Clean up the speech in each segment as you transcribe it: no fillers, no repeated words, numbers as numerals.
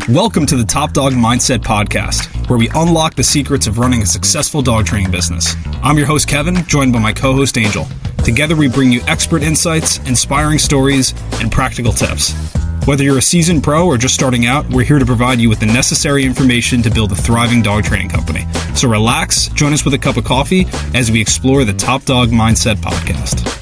Welcome to the Top Dog Mindset Podcast, where we unlock the secrets of running a successful dog training business. I'm your host, Kevin, joined by my co-host, Angel. Together, we bring you expert insights, inspiring stories, and practical tips. Whether you're a seasoned pro or just starting out, we're here to provide you with the necessary information to build a thriving dog training company. So relax, join us with a cup of coffee as we explore the Top Dog Mindset Podcast.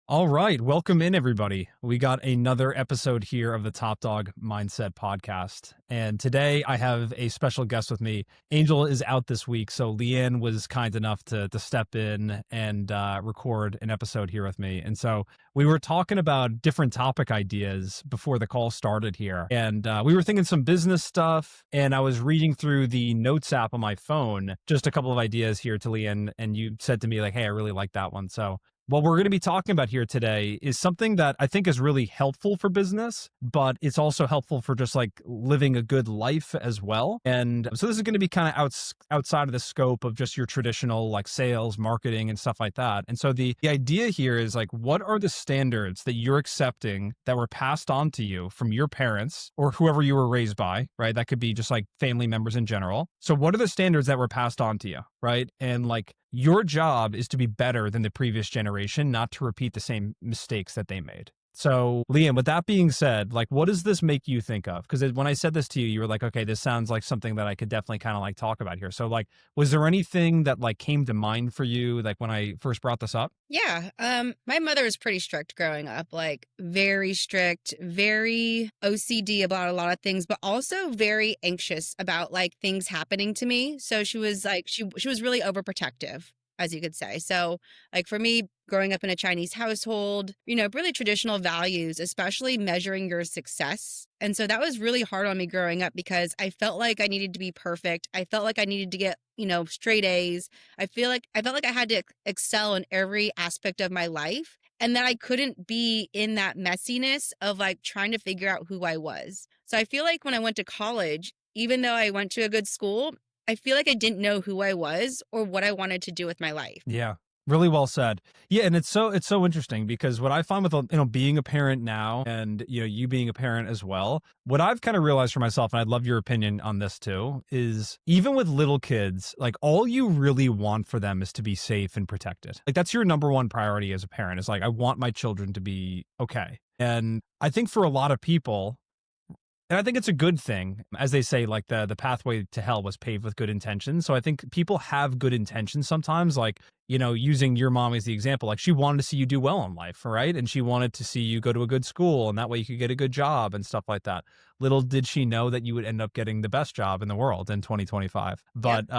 All right. Welcome in, everybody. We got another episode here of the Top Dog Mindset Podcast. And today I have a special guest with me. Angel is out this week, so Leanne was kind enough to step in and record an episode here with me. And so we were talking about different topic ideas before the call started here. And we were thinking some business stuff. And I was reading through the notes app on my phone, just a couple of ideas here to Leanne. And you said to me, like, hey, I really like that one. So what we're going to be talking about here today is something that I think is really helpful for business, but it's also helpful for just like living a good life as well. And so this is going to be kind of outside of the scope of just your traditional like sales, marketing and stuff like that. And so the idea here is like, what are the standards that you're accepting that were passed on to you from your parents or whoever you were raised by, right? That could be just like family members in general. So what are the standards that were passed on to you, right? And like, your job is to be better than the previous generation, not to repeat the same mistakes that they made. So, Liam, with that being said, like, what does this make you think of? Because when I said this to you, you were like, okay, this sounds like something that I could definitely kind of like talk about here. So, like, was there anything that like came to mind for you, like when I first brought this up? Yeah. My mother was pretty strict growing up, like very strict, very OCD about a lot of things, but also very anxious about like things happening to me. So she was like, she was really overprotective, as you could say. So like for me, growing up in a Chinese household, really traditional values, especially measuring your success. And so that was really hard on me growing up because I felt like I needed to be perfect. I felt like I needed to get, straight A's. I felt like I had to excel in every aspect of my life and that I couldn't be in that messiness of like trying to figure out who I was. So I feel like when I went to college, even though I went to a good school, I feel like I didn't know who I was or what I wanted to do with my life. Yeah. Really well said. Yeah. And it's so interesting because what I find with, being a parent now and, you being a parent as well, what I've kind of realized for myself, and I'd love your opinion on this too, is even with little kids, like all you really want for them is to be safe and protected. Like that's your number one priority as a parent is like, I want my children to be okay. And I think for a lot of people, and I think it's a good thing, as they say, like the pathway to hell was paved with good intentions. So I think people have good intentions sometimes, like, using your mom as the example, like she wanted to see you do well in life, right? And she wanted to see you go to a good school and that way you could get a good job and stuff like that. Little did she know that you would end up getting the best job in the world in 2025. But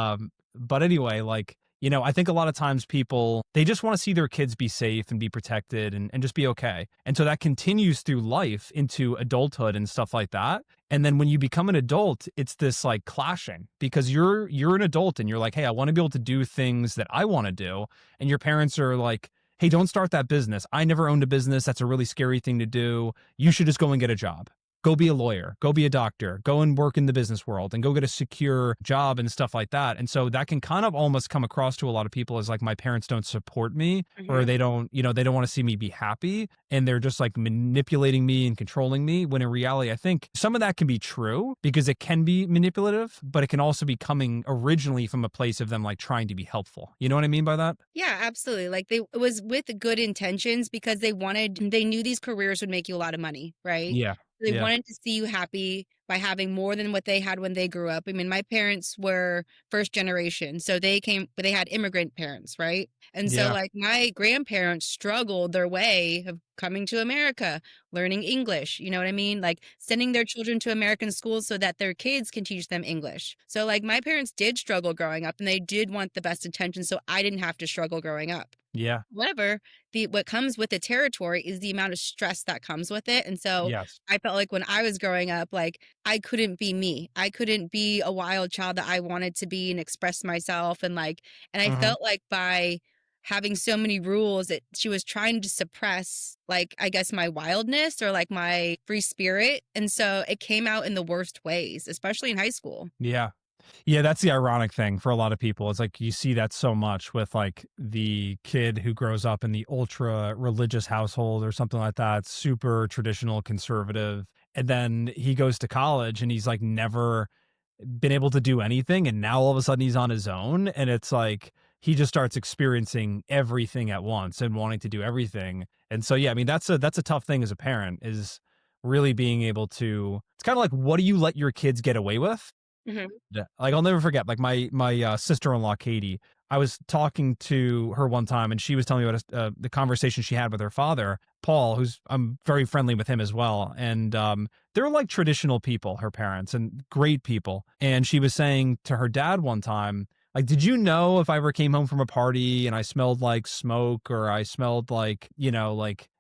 anyway, like, I think a lot of times people, they just want to see their kids be safe and be protected and just be okay. And so that continues through life into adulthood and stuff like that. And then when you become an adult, it's this like clashing because you're an adult and you're like, hey, I want to be able to do things that I want to do. And your parents are like, hey, don't start that business. I never owned a business. That's a really scary thing to do. You should just go and get a job. Go be a lawyer, go be a doctor, go and work in the business world and go get a secure job and stuff like that. And so that can kind of almost come across to a lot of people as like, my parents don't support me or they don't want to see me be happy. And they're just like manipulating me and controlling me. When in reality, I think some of that can be true because it can be manipulative, but it can also be coming originally from a place of them like trying to be helpful. You know what I mean by that? Yeah, absolutely. Like it was with good intentions because they knew these careers would make you a lot of money, right? Yeah. They wanted to see you happy by having more than what they had when they grew up. I mean, my parents were first generation, so they had immigrant parents, right? And so like my grandparents struggled their way of coming to America, learning English, you know what I mean? Like sending their children to American schools so that their kids can teach them English. So like my parents did struggle growing up and they did want the best intentions so I didn't have to struggle growing up. Yeah. However, what comes with the territory is the amount of stress that comes with it. And so Yes. I felt like when I was growing up, like I couldn't be me. I couldn't be a wild child that I wanted to be and express myself. And I felt like by having so many rules that she was trying to suppress, like, I guess my wildness or like my free spirit. And so it came out in the worst ways, especially in high school. Yeah. Yeah, that's the ironic thing for a lot of people. It's like you see that so much with like the kid who grows up in the ultra religious household or something like that, super traditional conservative. And then he goes to college and he's like never been able to do anything. And now all of a sudden he's on his own. And it's like he just starts experiencing everything at once and wanting to do everything. And so, yeah, I mean, that's a tough thing as a parent, is really being able to, it's kind of like, what do you let your kids get away with? Mhm. Yeah. Like, I'll never forget, like my sister-in-law, Katie, I was talking to her one time and she was telling me about the conversation she had with her father, Paul, who's, I'm very friendly with him as well. And they're like traditional people, her parents, and great people. And she was saying to her dad one time, like, did you know if I ever came home from a party and I smelled like smoke, or I smelled like,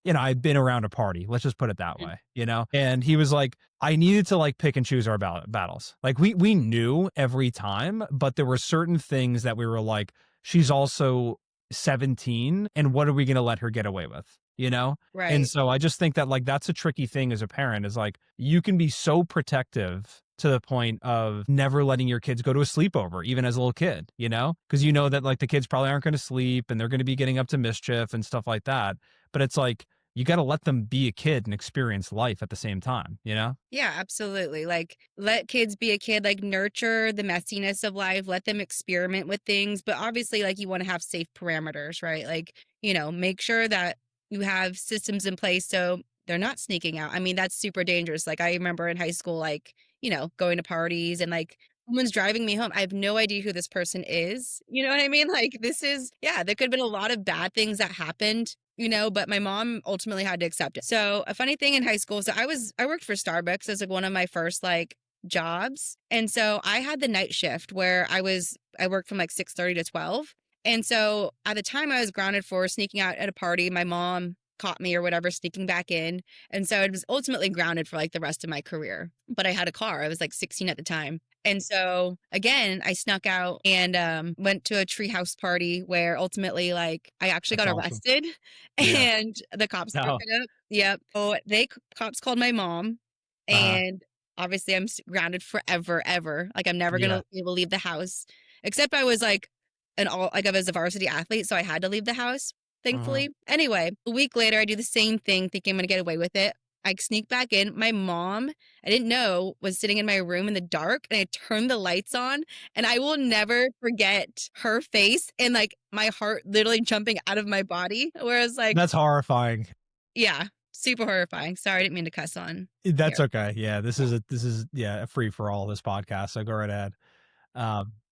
I've been around a party, let's just put it that Mhm. way, And he was like, I needed to like pick and choose our battles. Like we knew every time, but there were certain things that we were like, she's also 17, and what are we going to let her get away with? And Right. so I just think that like that's a tricky thing as a parent, is like you can be so protective to the point of never letting your kids go to a sleepover, even as a little kid, because you know that like the kids probably aren't going to sleep and they're going to be getting up to mischief and stuff like that. But it's like, you got to let them be a kid and experience life at the same time? Yeah, absolutely. Like, let kids be a kid, like, nurture the messiness of life, let them experiment with things. But obviously, like, you want to have safe parameters, right? Like, make sure that you have systems in place so they're not sneaking out. I mean, that's super dangerous. Like, I remember in high school, like, going to parties and like, someone's driving me home. I have no idea who this person is. You know what I mean? Like, yeah, there could have been a lot of bad things that happened, but my mom ultimately had to accept it. So a funny thing in high school, so I worked for Starbucks as like one of my first like jobs. And so I had the night shift where I worked from like 6:30 to 12. And so at the time I was grounded for sneaking out at a party. My mom caught me or whatever sneaking back in. And so I was ultimately grounded for like the rest of my career. But I had a car. I was like 16 at the time. And so again, I snuck out and went to a treehouse party where ultimately, like, I actually That's got awesome. arrested, Yeah. and the cops broke No. it up. Yep. So cops called my mom, Uh-huh. and obviously I'm grounded forever, ever. Like, I'm never Yeah. gonna be able to leave the house, except I was like I was a varsity athlete, so I had to leave the house, Mhm. thankfully. Anyway, a week later, I do the same thing, thinking I'm gonna get away with it. I sneak back in. My mom, I didn't know, was sitting in my room in the dark, and I turned the lights on, and I will never forget her face and like my heart literally jumping out of my body. Whereas like, That's horrifying. yeah, super horrifying. Sorry, I didn't mean to cuss on That's here. okay. Yeah, this is yeah, a free for all, this podcast. So go right ahead.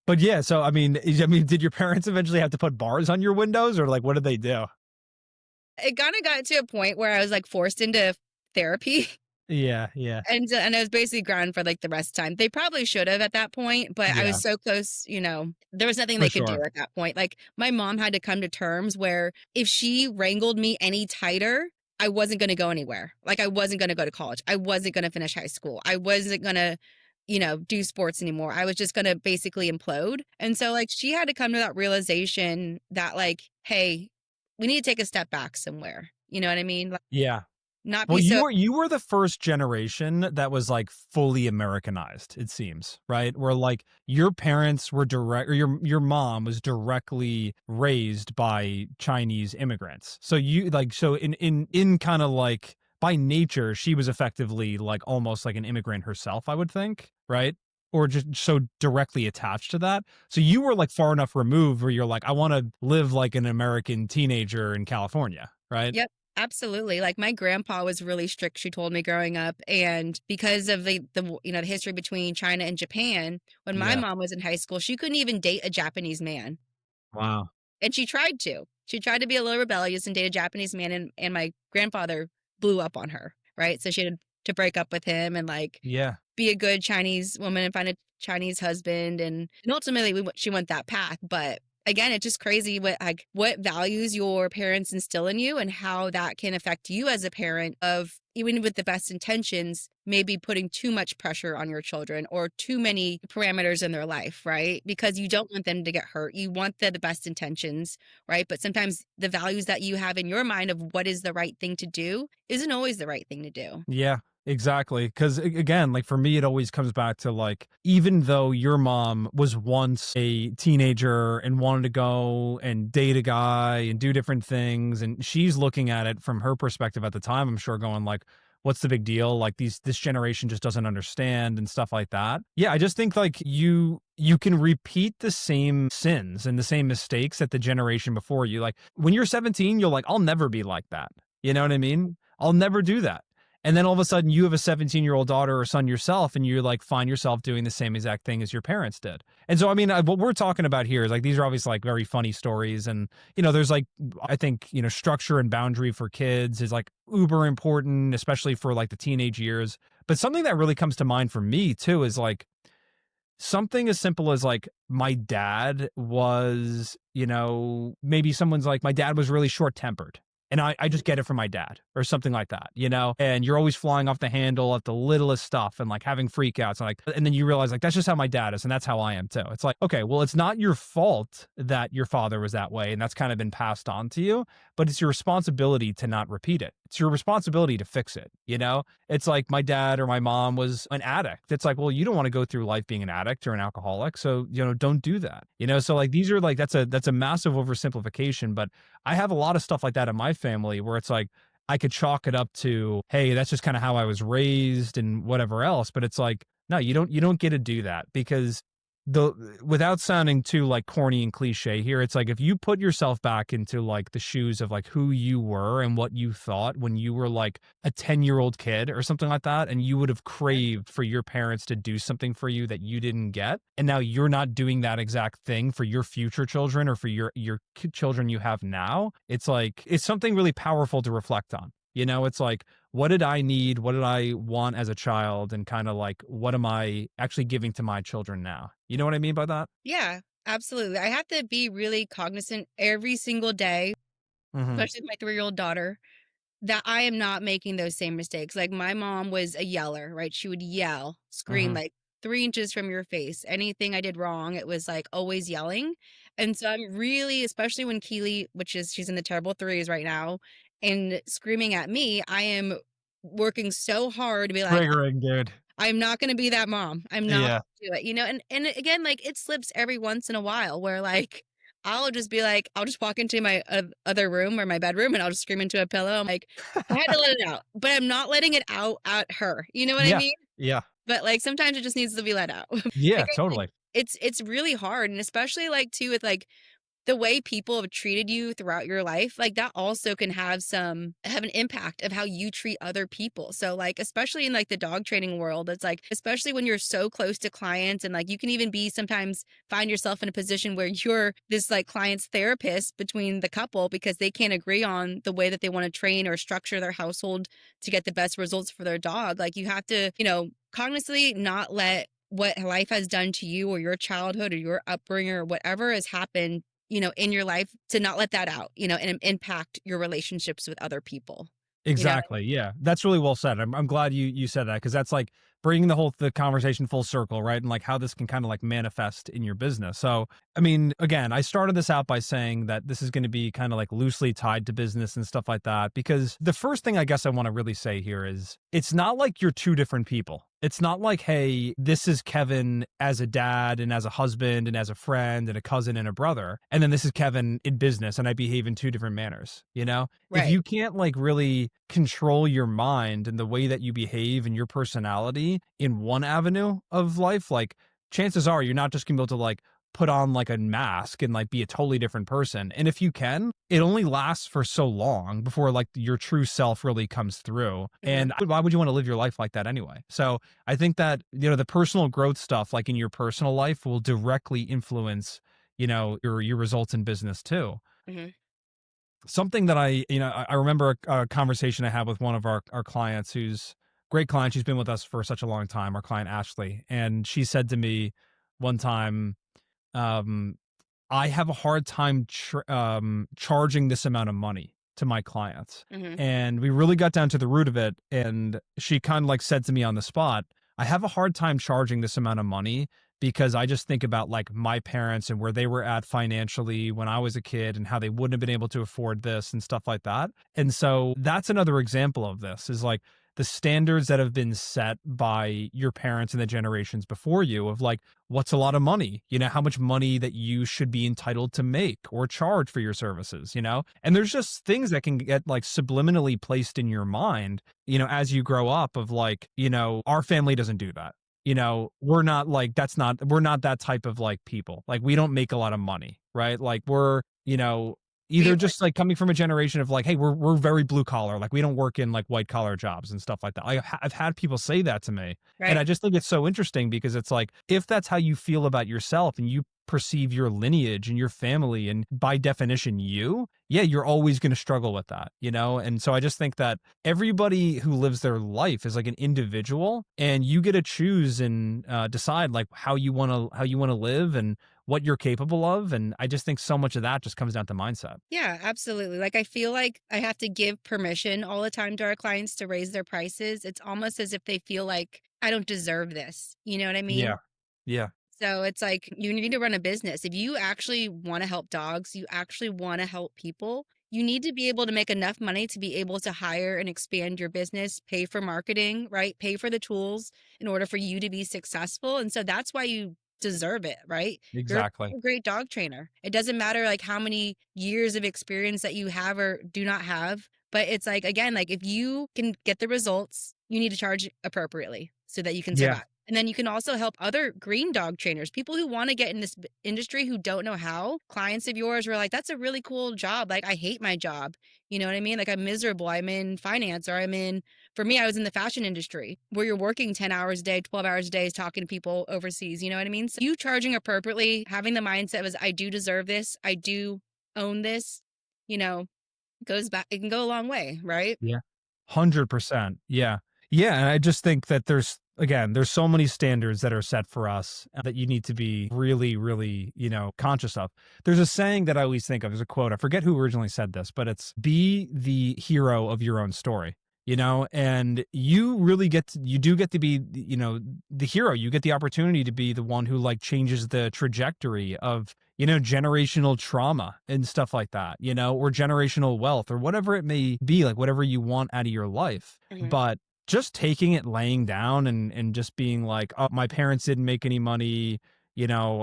But yeah, so I mean, did your parents eventually have to put bars on your windows, or like what did they do? It kind of got to a point where I was like forced into therapy. Yeah, yeah, And I was basically grounded for like the rest of the time. They probably should have at that point, but I yeah, was so close, there was nothing for they could do sure. at that point. Like my mom had to come to terms where if she wrangled me any tighter, I wasn't going to go anywhere. Like I wasn't going to go to college. I wasn't going to finish high school. I wasn't going to, do sports anymore. I was just going to basically implode. And so like she had to come to that realization that like, hey, we need to take a step back somewhere. You know what I mean? Like, Yeah. not Well, be you so. were you were the first generation that was like fully Americanized, it seems, right? Where like your parents were direct, or your mom was directly raised by Chinese immigrants. So you like, so in kind of like by nature, she was effectively like almost like an immigrant herself, I would think, right? Or just so directly attached to that. So you were like far enough removed where you're like, I want to live like an American teenager in California, right? Yep, absolutely. Like my grandpa was really strict, she told me growing up, and because of the history between China and Japan, when my Yeah. mom was in high school, she couldn't even date a Japanese man. Wow. And she tried to. She tried to be a little rebellious and date a Japanese man, and my grandfather blew up on her, right? So she had to break up with him and like Yeah. be a good Chinese woman and find a Chinese husband, and ultimately she went that path. But again, it's just crazy what values your parents instill in you and how that can affect you as a parent, of even with the best intentions, maybe putting too much pressure on your children or too many parameters in their life, right? Because you don't want them to get hurt. You want the best intentions, right? But sometimes the values that you have in your mind of what is the right thing to do isn't always the right thing to do. Yeah, exactly. Because again, like for me, it always comes back to like, even though your mom was once a teenager and wanted to go and date a guy and do different things, and she's looking at it from her perspective at the time, I'm sure going like, what's the big deal? Like this generation just doesn't understand and stuff like that. Yeah, I just think like you can repeat the same sins and the same mistakes that the generation before you. Like when you're 17, you're like, I'll never be like that. You know what I mean? I'll never do that. And then all of a sudden you have a 17-year-old daughter or son yourself, and you like find yourself doing the same exact thing as your parents did. And so, I mean, what we're talking about here is like, these are obviously like very funny stories. And, there's like, I think, structure and boundary for kids is like uber important, especially for like the teenage years. But something that really comes to mind for me too is like, something as simple as like my dad was, maybe someone's like, my dad was really short tempered. And I just get it from my dad or something like that, and you're always flying off the handle at the littlest stuff and like having freakouts and then you realize like, that's just how my dad is. And that's how I am too. It's like, okay, well, it's not your fault that your father was that way. And that's kind of been passed on to you, but it's your responsibility to not repeat it. It's your responsibility to fix it. It's like my dad or my mom was an addict. It's like, well, you don't want to go through life being an addict or an alcoholic. So, don't do that. So like, these are like, that's a massive oversimplification, but I have a lot of stuff like that in my family where it's like, I could chalk it up to, hey, that's just kind of how I was raised and whatever else. But it's like, no, you don't get to do that, because without sounding too like corny and cliche here, it's like, if you put yourself back into like the shoes of like who you were and what you thought when you were like a 10-year-old kid or something like that, and you would have craved for your parents to do something for you that you didn't get, and now you're not doing that exact thing for your future children or for your children you have now, it's like, it's something really powerful to reflect on. It's like, what did I need? What did I want as a child? And kind of like, what am I actually giving to my children now? You know what I mean by that? Yeah, absolutely. I have to be really cognizant every single day, especially with my 3-year-old daughter, that I am not making those same mistakes. Like my mom was a yeller, right? She would yell, scream like 3 inches from your face. Anything I did wrong, it was like always yelling. And so I'm really, especially when Keely, she's in the terrible threes right now, and screaming at me, I am working so hard to be like, Triggering, dude. I'm not going to be that mom. I'm not Yeah. gonna do it, and again, like it slips every once in a while where like, I'll just be like, I'll just walk into my other room or my bedroom and I'll just scream into a pillow. I'm like, I had to let it out, but I'm not letting it out at her. You know what I mean? Yeah. But like, sometimes it just needs to be let out. Yeah, Like, totally. it's really hard. And especially like too, with like the way people have treated you throughout your life, like that also can have an impact of how you treat other people. So like, especially in like the dog training world, it's like, especially when you're so close to clients, and like you can even be sometimes find yourself in a position where you're this like client's therapist between the couple because they can't agree on the way that they want to train or structure their household to get the best results for their dog. Like you have to, cognizantly not let what life has done to you or your childhood or your upbringing or whatever has happened in your life, to not let that out, and impact your relationships with other people. Exactly. Yeah. That's really well said. I'm glad you said that, because that's like bringing the conversation full circle, right? And like how this can kind of like manifest in your business. So, I mean, again, I started this out by saying that this is going to be kind of like loosely tied to business and stuff like that, because the first thing I guess I want to really say here is, it's not like you're two different people. It's not like, hey, this is Kevin as a dad and as a husband and as a friend and a cousin and a brother, and then this is Kevin in business and I behave in two different manners, Right. If you can't like really control your mind and the way that you behave and your personality in one avenue of life, like chances are you're not just gonna be able to like put on like a mask and like be a totally different person. And if you can, it only lasts for so long before like your true self really comes through. And why would you want to live your life like that anyway? So I think that, the personal growth stuff, like in your personal life, will directly influence, your results in business too. Something that I remember a conversation I had with one of our clients, who's a great client. She's been with us for such a long time, our client, Ashley. And she said to me one time, I have a hard time charging this amount of money to my clients. And we really got down to the root of it. And she kind of like said to me on the spot, I have a hard time charging this amount of money because I just think about like my parents and where they were at financially when I was a kid and how they wouldn't have been able to afford this and stuff like that. And so that's another example of this, is like, the standards that have been set by your parents and the generations before you of like, what's a lot of money? How much money that you should be entitled to make or charge for your services, And there's just things that can get like subliminally placed in your mind, as you grow up of like, our family doesn't do that. We're not like, we're not that type of like people. Like we don't make a lot of money, right? Like we're, We either work, just like coming from a generation of like, hey, we're very blue collar, like we don't work in like white collar jobs and stuff like that. I've had people say that to me, and right. I just think it's so interesting because it's like if that's how you feel about yourself and you perceive your lineage and your family and by definition yeah, you're always going to struggle with that, And so I just think that everybody who lives their life is like an individual, and you get to choose and decide like how you want to live and what you're capable of. And I just think so much of that just comes down to mindset. Yeah, absolutely. Like I feel like I have to give permission all the time to our clients to raise their prices. It's almost as if they feel like I don't deserve this. You know what I Yeah. mean? Yeah. So it's like you need to run a business. If you actually want to help dogs, you actually want to help people, you need to be able to make enough money to be able to hire and expand your business, pay for marketing, right? Pay for the tools in order for you to be successful. And so that's why you deserve it, right? You're Exactly. a great dog trainer. It doesn't matter like how many years of experience that you have or do not have, but it's like again, like if you can get the results, you need to charge appropriately so that you can Yeah. survive. And then you can also help other green dog trainers, people who want to get in this industry who don't know how. Clients of yours were like, that's a really cool job. Like, I hate my job. You know what I mean? Like, I'm miserable. I'm in finance or for me, I was in the fashion industry where you're working 10 hours a day, 12 hours a day, talking to people overseas. You know what I mean? So, you charging appropriately, having the mindset was, I do deserve this. I do own this, you know, goes back, it can go a long way, right? Yeah. 100%. Yeah. Yeah. And I just think that there's so many standards that are set for us that you need to be really, really, conscious of. There's a saying that I always think of. There's a quote. I forget who originally said this, but it's be the hero of your own story. And you do get to be, the hero. You get the opportunity to be the one who like changes the trajectory of, generational trauma and stuff like that, or generational wealth or whatever it may be, like whatever you want out of your life. Mhm. But just taking it laying down and just being like, oh, my parents didn't make any money,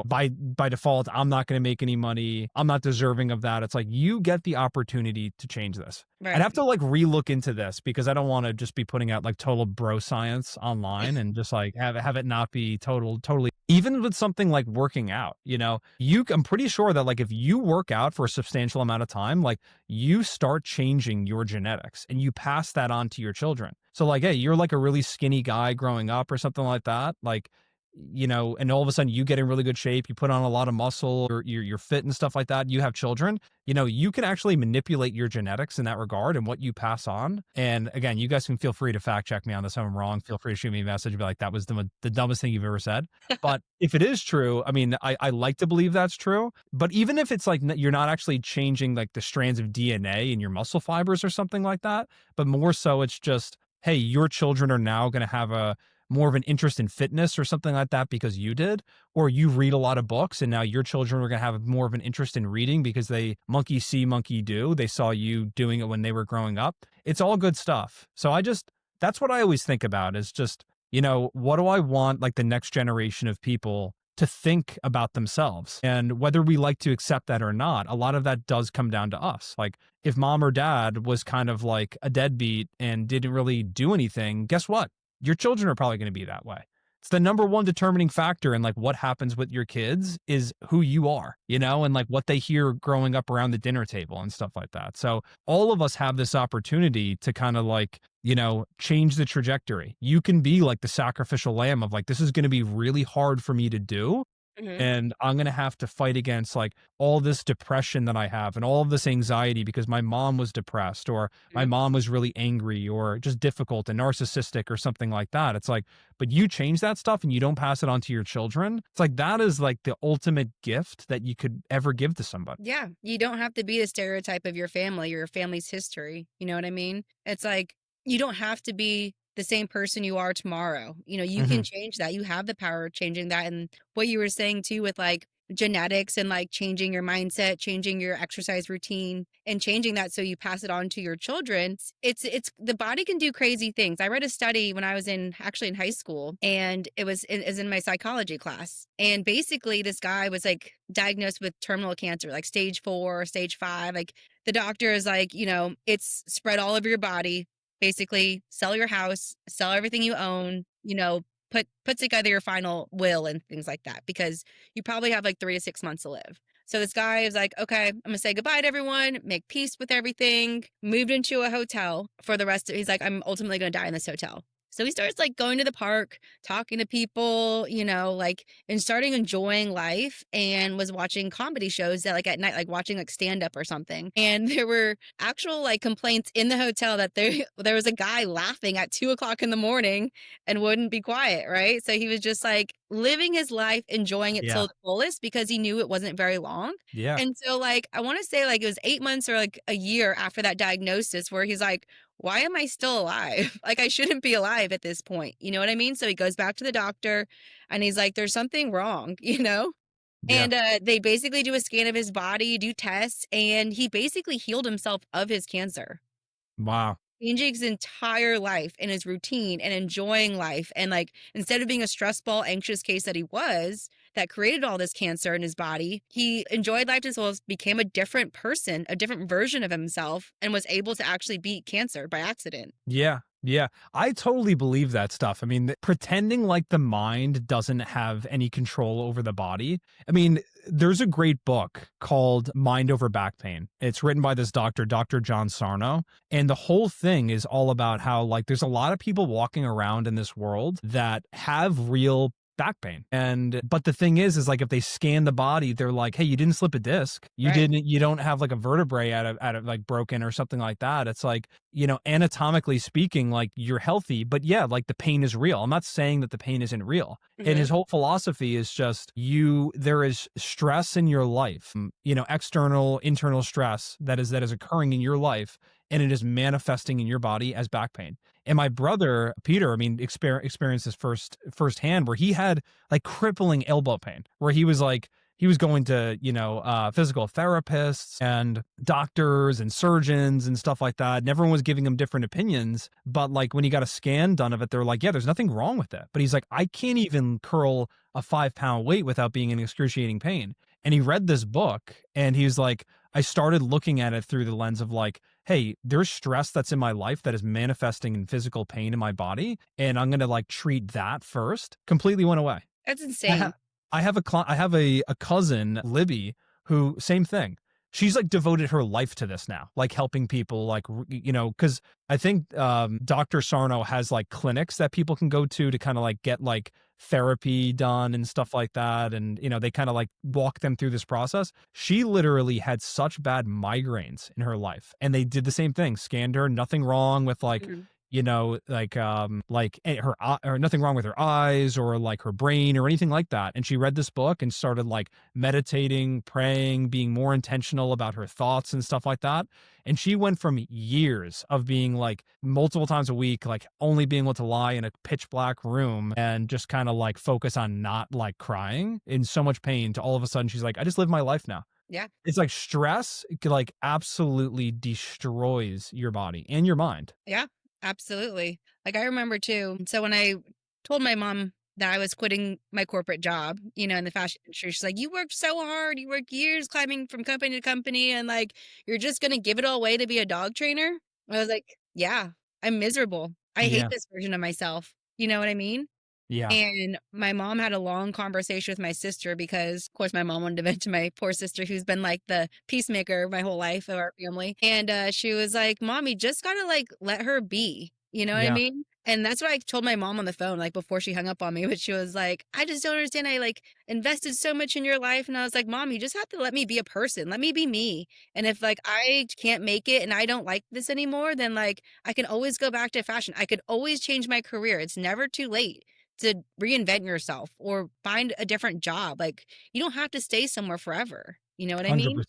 by default, I'm not going to make any money. I'm not deserving of that. It's like, you get the opportunity to change this. I'd have Right. to like relook into this because I don't want to just be putting out like total bro science online and just like have it not be totally, even with something like working out, I'm pretty sure that like if you work out for a substantial amount of time, like you start changing your genetics and you pass that on to your children. So like, hey, you're like a really skinny guy growing up or something like that. Like, and all of a sudden you get in really good shape, you put on a lot of muscle, or you're fit and stuff like that. You have children, you can actually manipulate your genetics in that regard and what you pass on. And again, you guys can feel free to fact check me on this if I'm wrong. Feel free to shoot me a message and be like, that was the dumbest thing you've ever said. But if it is true, I mean, I like to believe that's true. But even if it's like you're not actually changing like the strands of DNA in your muscle fibers or something like that, but more so it's just, hey, your children are now going to have a more of an interest in fitness or something like that because you did, or you read a lot of books and now your children are going to have more of an interest in reading because they monkey see, monkey do. They saw you doing it when they were growing up. It's all good stuff. So that's what I always think about is just, what do I want like the next generation of people to think about themselves? And whether we like to accept that or not, a lot of that does come down to us. Like if mom or dad was kind of like a deadbeat and didn't really do anything, guess what? Your children are probably going to be that way. It's the number one determining factor in like what happens with your kids is who you are, and like what they hear growing up around the dinner table and stuff like that. So all of us have this opportunity to kind of like, change the trajectory. You can be like the sacrificial lamb of like, this is going to be really hard for me to do. Mhm. And I'm going to have to fight against like all this depression that I have and all of this anxiety because my mom was depressed or my Mhm. mom was really angry or just difficult and narcissistic or something like that. It's like, but you change that stuff and you don't pass it on to your children. It's like, that is like the ultimate gift that you could ever give to somebody. Yeah, you don't have to be the stereotype of your family, your family's history. You know what I mean? It's like you don't have to be the same person you are tomorrow. You can Hmm. change that. You have the power of changing that. And what you were saying too with like genetics and like changing your mindset, changing your exercise routine, and changing that so you pass it on to your children. It's the body can do crazy things. I read a study when I was in high school, and is in my psychology class. And basically this guy was like diagnosed with terminal cancer, like stage 4, stage 5. Like the doctor is like, it's spread all over your body. Basically, sell your house, sell everything you own, put together your final will and things like that, because you probably have like 3 to 6 months to live. So this guy is like, okay, I'm gonna say goodbye to everyone, make peace with everything, moved into a hotel for the rest of, he's like, I'm ultimately gonna die in this hotel. So he starts like going to the park, talking to people, like, and starting enjoying life, and was watching comedy shows that like at night, like watching like stand up or something. And there were actual like complaints in the hotel that there was a guy laughing at 2 o'clock in the morning and wouldn't be quiet. Right. So he was just like living his life, enjoying it Yeah. till the fullest, because he knew it wasn't very long. Yeah. And so like, I want to say like it was 8 months or like a year after that diagnosis where he's like, why am I still alive? Like, I shouldn't be alive at this point. You know what I mean? So he goes back to the doctor and he's like, there's something wrong, Yeah. And they basically do a scan of his body, do tests, and he basically healed himself of his cancer, Wow. changing his entire life and his routine and enjoying life. And like, instead of being a stress ball, anxious case that he was, that created all this cancer in his body, he enjoyed life as well, as became a different person, a different version of himself, and was able to actually beat cancer by accident. Yeah. Yeah. I totally believe that stuff. I mean, pretending like the mind doesn't have any control over the body. I mean, there's a great book called Mind Over Back Pain. It's written by this doctor, Dr. John Sarno. And the whole thing is all about how, like, there's a lot of people walking around in this world that have real back pain. But the thing is like if they scan the body, they're like, hey, you didn't slip a disc. Right. You don't have like a vertebrae out of like broken or something like that. It's like, anatomically speaking, like you're healthy, but yeah, like the pain is real. I'm not saying that the pain isn't real. And his whole philosophy is just there is stress in your life, external, internal stress that is occurring in your life, and it is manifesting in your body as back pain. And my brother, Peter, I mean, experienced this firsthand, where he had like crippling elbow pain, where he was going to, physical therapists and doctors and surgeons and stuff like that. And everyone was giving him different opinions. But like when he got a scan done of it, they're like, yeah, there's nothing wrong with it. But he's like, I can't even curl a 5-pound weight without being in excruciating pain. And he read this book and he was like, I started looking at it through the lens of like, hey, there's stress that's in my life that is manifesting in physical pain in my body. And I'm going to like treat that first. Completely went away. That's insane. I have a cousin, Libby, who same thing. She's like devoted her life to this now, like helping people, like, because I think Dr. Sarno has like clinics that people can go to kind of like get like therapy done and stuff like that. And, they kind of like walk them through this process. She literally had such bad migraines in her life, and they did the same thing, scanned her, nothing wrong with like, her or nothing wrong with her eyes or like her brain or anything like that. And she read this book and started like meditating, praying, being more intentional about her thoughts and stuff like that. And she went from years of being like multiple times a week, like only being able to lie in a pitch black room and just kind of like focus on not like crying in so much pain, to all of a sudden she's like, I just live my life now. Yeah. It's like stress like absolutely destroys your body and your mind. Yeah. Absolutely. Like I remember too. So when I told my mom that I was quitting my corporate job, in the fashion industry, she's like, you worked so hard. You worked years climbing from company to company, and like, you're just going to give it all away to be a dog trainer. I was like, yeah, I'm miserable. I hate Yeah. this version of myself. You know what I mean? Yeah. And my mom had a long conversation with my sister because, of course, my mom wanted to vent to my poor sister, who's been like the peacemaker my whole life of our family. And she was like, Mom, you just got to like let her be. You know what I Yeah. mean? And that's what I told my mom on the phone, like before she hung up on me. But she was like, I just don't understand. I like invested so much in your life. And I was like, Mom, you just have to let me be a person. Let me be me. And if like I can't make it and I don't like this anymore, then like I can always go back to fashion. I could always change my career. It's never too late to reinvent yourself or find a different job. Like you don't have to stay somewhere forever. You know what I mean? 100%.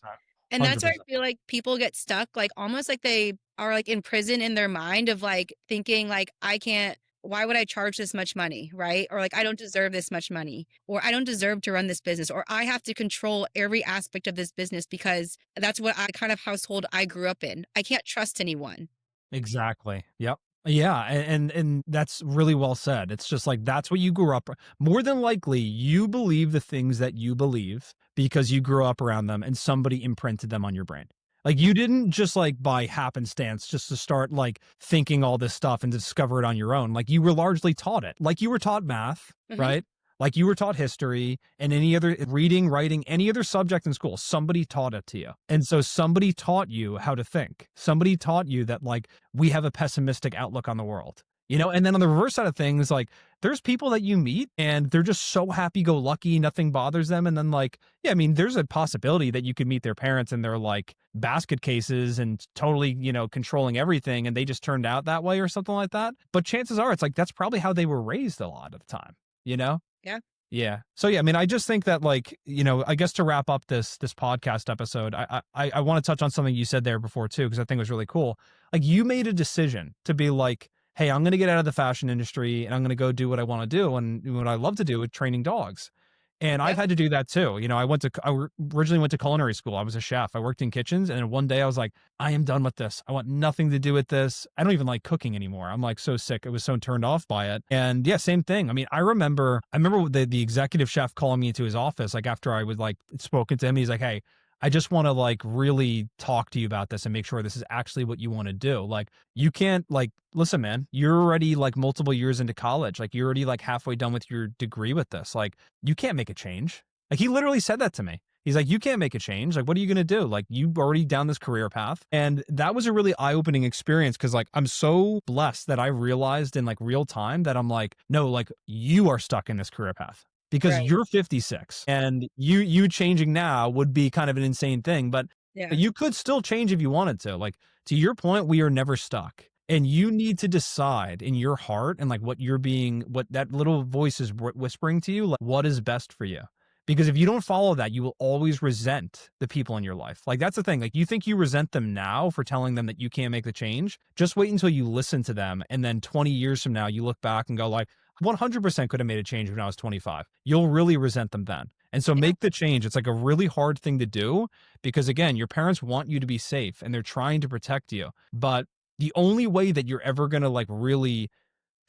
And that's where I 100%. feel like people get stuck, like almost like they are like in prison in their mind of like thinking like I can't why would I charge this much money? Right. Or like, I don't deserve this much money, or I don't deserve to run this business, or I have to control every aspect of this business because that's what I kind of household I grew up in. I can't trust anyone. Exactly. Yep. Yeah, and that's really well said. It's just like that's what you grew up. More than likely, you believe the things that you believe because you grew up around them and somebody imprinted them on your brain. Like you didn't just like by happenstance just to start like thinking all this stuff and discover it on your own. Like you were largely taught it. Like you were taught math, Hmm. right? Like you were taught history and any other reading, writing, any other subject in school, somebody taught it to you. And so somebody taught you how to think. Somebody taught you that like we have a pessimistic outlook on the world. And then on the reverse side of things, like there's people that you meet and they're just so happy go lucky, nothing bothers them. And then like, yeah, I mean, there's a possibility that you could meet their parents and they're like basket cases and totally, controlling everything and they just turned out that way or something like that. But chances are it's like that's probably how they were raised a lot of the time, you know? Yeah. Yeah. So yeah, I mean, I just think that like, I guess to wrap up this podcast episode, I want to touch on something you said there before too, because I think it was really cool. Like you made a decision to be like, hey, I'm going to get out of the fashion industry and I'm going to go do what I want to do and what I love to do with training dogs. And I've Yep. had to do that too. I originally went to culinary school. I was a chef. I worked in kitchens. And then one day I was like, I am done with this. I want nothing to do with this. I don't even like cooking anymore. I'm like so sick. I was so turned off by it. And yeah, same thing. I mean, I remember the executive chef calling me into his office, like after I was like spoken to him, he's like, hey, I just want to like really talk to you about this and make sure this is actually what you want to do. Like you can't like, listen, man, you're already like multiple years into college. Like you're already like halfway done with your degree with this. Like you can't make a change. Like he literally said that to me. He's like, you can't make a change. Like, what are you going to do? Like you already down this career path. And that was a really eye-opening experience. Cause like, I'm so blessed that I realized in like real time that I'm like, no, like you are stuck in this career path because Right. you're 56 and you changing now would be kind of an insane thing, but Yeah. you could still change if you wanted to. Like to your point, we are never stuck. And you need to decide in your heart and like what that little voice is whispering to you, like what is best for you. Because if you don't follow that, you will always resent the people in your life. Like that's the thing. Like you think you resent them now for telling them that you can't make the change. Just wait until you listen to them. And then 20 years from now, you look back and go like, 100% could have made a change when I was 25. You'll really resent them then. And so Yeah. make the change. It's like a really hard thing to do because again, your parents want you to be safe and they're trying to protect you. But the only way that you're ever going to like really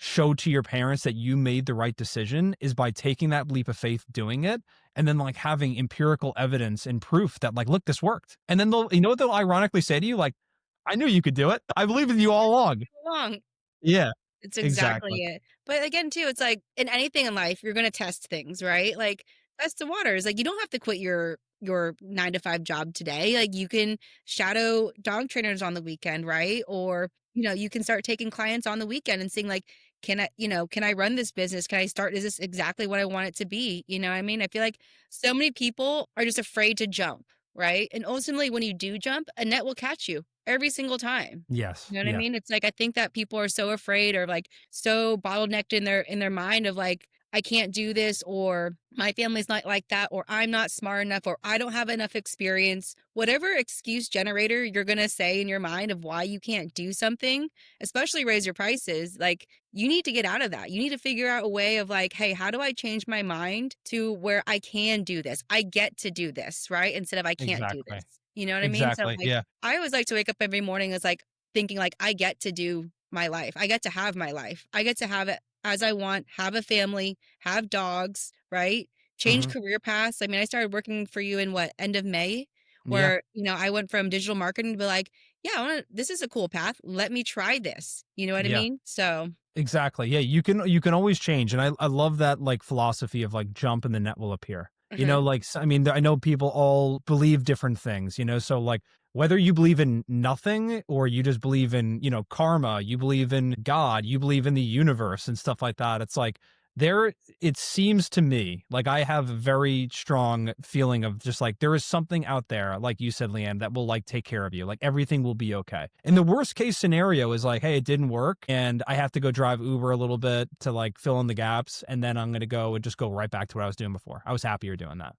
show to your parents that you made the right decision is by taking that leap of faith, doing it, and then like having empirical evidence and proof that like, look, this worked. And then you know what they'll ironically say to you? Like, I knew you could do it. I believe in you all along. Long. Yeah, It's exactly exactly. it. But again, too, it's like in anything in life, you're gonna test things, right? Like test the waters. Like you don't have to quit your 9 to 5 job today. Like you can shadow dog trainers on the weekend, right? Or you can start taking clients on the weekend and seeing like, can I run this business? Can I start? Is this exactly what I want it to be? You know what I mean? I feel like so many people are just afraid to jump, right? And ultimately, when you do jump, a net will catch you every single time. Yes. You know what I Yeah. mean? It's like I think that people are so afraid or like so bottlenecked in their mind of like I can't do this or my family's not like that or I'm not smart enough or I don't have enough experience. Whatever excuse generator you're going to say in your mind of why you can't do something, especially raise your prices, like you need to get out of that. You need to figure out a way of like, hey, how do I change my mind to where I can do this? I get to do this, right? Instead of I can't do Exactly. this. You know what I mean? So Exactly. like Yeah. I always like to wake up every morning as like thinking like I get to do my life. I get to have my life. I get to have it as I want, have a family, have dogs, right? Change Hmm. career paths. I mean, I started working for you in what, end of May, Yeah. where, I went from digital marketing to be like, yeah, this is a cool path. Let me try this. You know what I Yeah. mean? So, Exactly. Yeah, you can always change, and I love that like philosophy of like jump and the net will appear. mhm, Like I mean, I know people all believe different things. So like whether you believe in nothing or you just believe in karma, you believe in God, you believe in the universe and stuff like that. It's like there. It seems to me like I have a very strong feeling of just like there is something out there, like you said, Leanne, that will like take care of you. Like everything will be okay. And the worst case scenario is like, hey, it didn't work, and I have to go drive Uber a little bit to like fill in the gaps, and then I'm gonna go and just go right back to what I was doing before. I was happier doing that.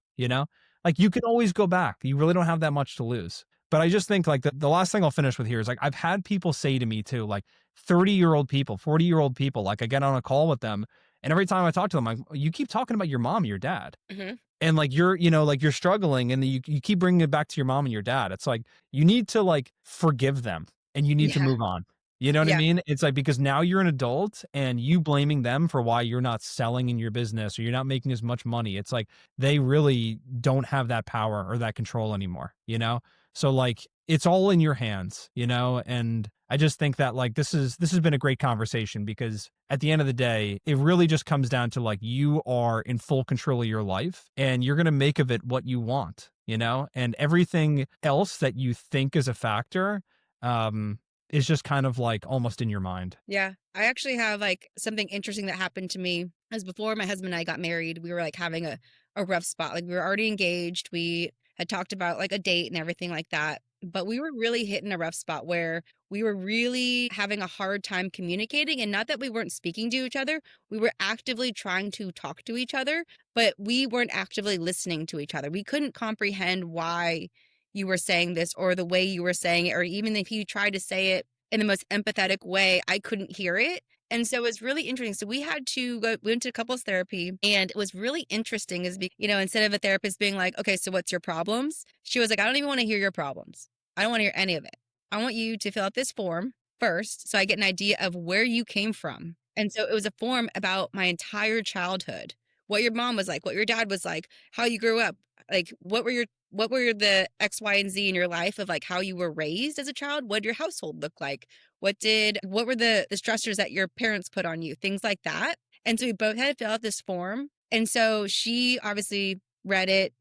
Like you can always go back. You really don't have that much to lose. But I just think like the last thing I'll finish with here is like I've had people say to me too, like 30-year-old people, 40-year-old people, like I get on a call with them, and every time I talk to them, like, you keep talking about your mom, your dad. Hmm. And like you're, like you're struggling and you keep bringing it back to your mom and your dad. It's like you need to like forgive them and you need to Yeah. move on. You know what I Yeah. mean? It's like because now you're an adult and you blaming them for why you're not selling in your business or you're not making as much money. It's like they really don't have that power or that control anymore, you know? So like it's all in your hands, and I just think that like this has been a great conversation because at the end of the day, it really just comes down to like you are in full control of your life and you're going to make of it what you want, and everything else that you think is a factor um is just kind of like almost in your mind. Yeah. I actually have like something interesting that happened to me as before my husband and I got married, we were like having a rough spot. Like we were already engaged. We had talked about like a date and everything like that. But we were really hitting a rough spot where we were really having a hard time communicating. And not that we weren't speaking to each other, we were actively trying to talk to each other, but we weren't actively listening to each other. We couldn't comprehend why you were saying this or the way you were saying it, or even if you tried to say it in the most empathetic way, I couldn't hear it. And so it was really interesting. So we had to go, we went to couples therapy, and it was really interesting instead of a therapist being like, okay, so what's your problems? She was like, I don't even want to hear your problems. I don't want to hear any of it. I want you to fill out this form first so I get an idea of where you came from. And so it was a form about my entire childhood, what your mom was like, what your dad was like, how you grew up, like what were the X, Y, and Z in your life of like how you were raised as a child? What did your household look like? What were the stressors that your parents put on you? Things like that. And so we both had to fill out this form. And so she obviously read it.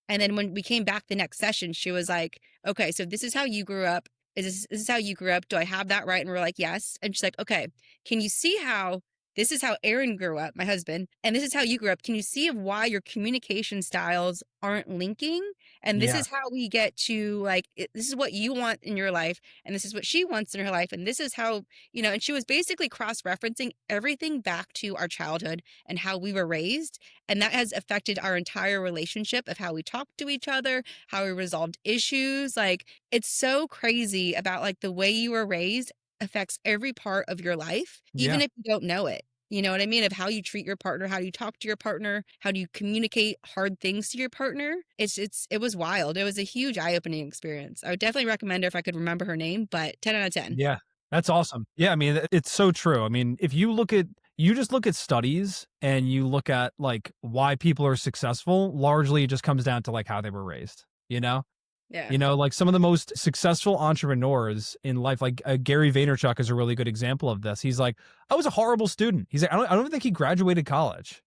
And then when we came back the next session, she was like, okay, so this is how you grew up. This is how you grew up. Do I have that right? And we're like, yes. And she's like, okay, can you see how this is how Aaron grew up, my husband, and this is how you grew up? Can you see of why your communication styles aren't linking? And this Yeah. is how we get to like, this is what you want in your life. And this is what she wants in her life. And this is how, and she was basically cross referencing everything back to our childhood and how we were raised. And that has affected our entire relationship of how we talk to each other, how we resolved issues. Like, it's so crazy about like the way you were raised affects every part of your life, Yeah. even if you don't know it. You know what I mean? Of how you treat your partner, how do you talk to your partner, how do you communicate hard things to your partner? It was wild. It was a huge eye-opening experience. I would definitely recommend her if I could remember her name, but 10 out of 10. Yeah. That's awesome. Yeah, I mean, it's so true. I mean, if you just look at studies and you look at like why people are successful, largely it just comes down to like how they were raised, you know? Yeah. Like some of the most successful entrepreneurs in life, like Gary Vaynerchuk is a really good example of this. He's like, I was a horrible student. He's like, I don't think he graduated college,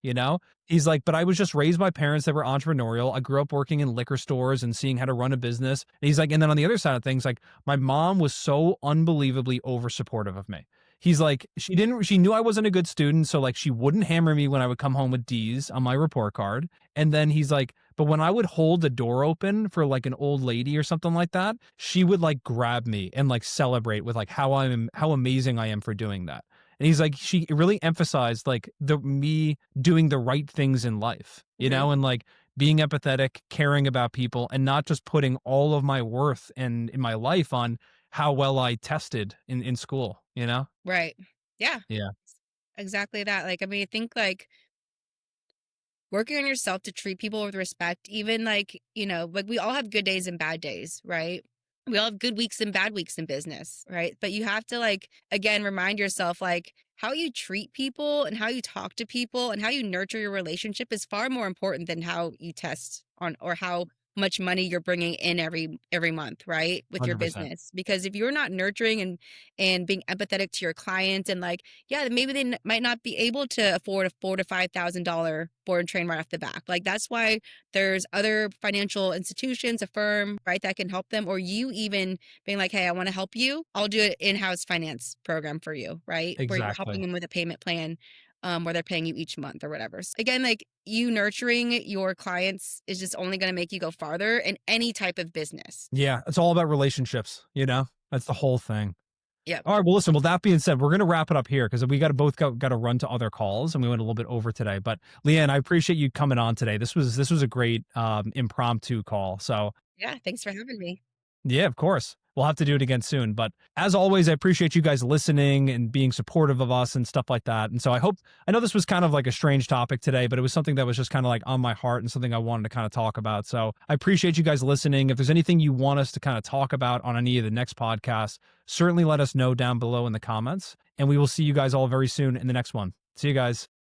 He's like, but I was just raised by parents that were entrepreneurial. I grew up working in liquor stores and seeing how to run a business. And he's like, and then on the other side of things, like my mom was so unbelievably over supportive of me. He's like, she knew I wasn't a good student. So like she wouldn't hammer me when I would come home with D's on my report card. And then he's like, but when I would hold the door open for like an old lady or something like that, she would like grab me and like celebrate with like how amazing I am for doing that. And he's like, she really emphasized like me doing the right things in life, Mhm. and like being empathetic, caring about people, and not just putting all of my worth and in my life on how well I tested in school. Right. Yeah, Yeah. exactly that. Like, I mean, I think like working on yourself to treat people with respect, even like, like we all have good days and bad days, right? We all have good weeks and bad weeks in business, right? But you have to like, again, remind yourself like how you treat people and how you talk to people and how you nurture your relationship is far more important than how you test on or how much money you're bringing in every month, right? With your 100%. business. Because if you're not nurturing and being empathetic to your clients and like, yeah, maybe they might not be able to afford a $4,000 to $5,000 board and train right off the back. Like that's why there's other financial institutions, a firm, right, that can help them, or you even being like, hey, I want to help you. I'll do an in-house finance program for you, right? Where you're helping Exactly. them with a payment plan, where they're paying you each month or whatever. So again, like you nurturing your clients is just only going to make you go farther in any type of business. Yeah. It's all about relationships. That's the whole thing. Yep. All right. Well, listen, with that being said, we're going to wrap it up here because we got to both got to run to other calls and we went a little bit over today. But Leanne, I appreciate you coming on today. This was a great impromptu call. So Yeah. Thanks for having me. Yeah, of course. We'll have to do it again soon. But as always, I appreciate you guys listening and being supportive of us and stuff like that. And so I know this was kind of like a strange topic today, but it was something that was just kind of like on my heart and something I wanted to kind of talk about. So I appreciate you guys listening. If there's anything you want us to kind of talk about on any of the next podcasts, certainly let us know down below in the comments. And we will see you guys all very soon in the next one. See you guys.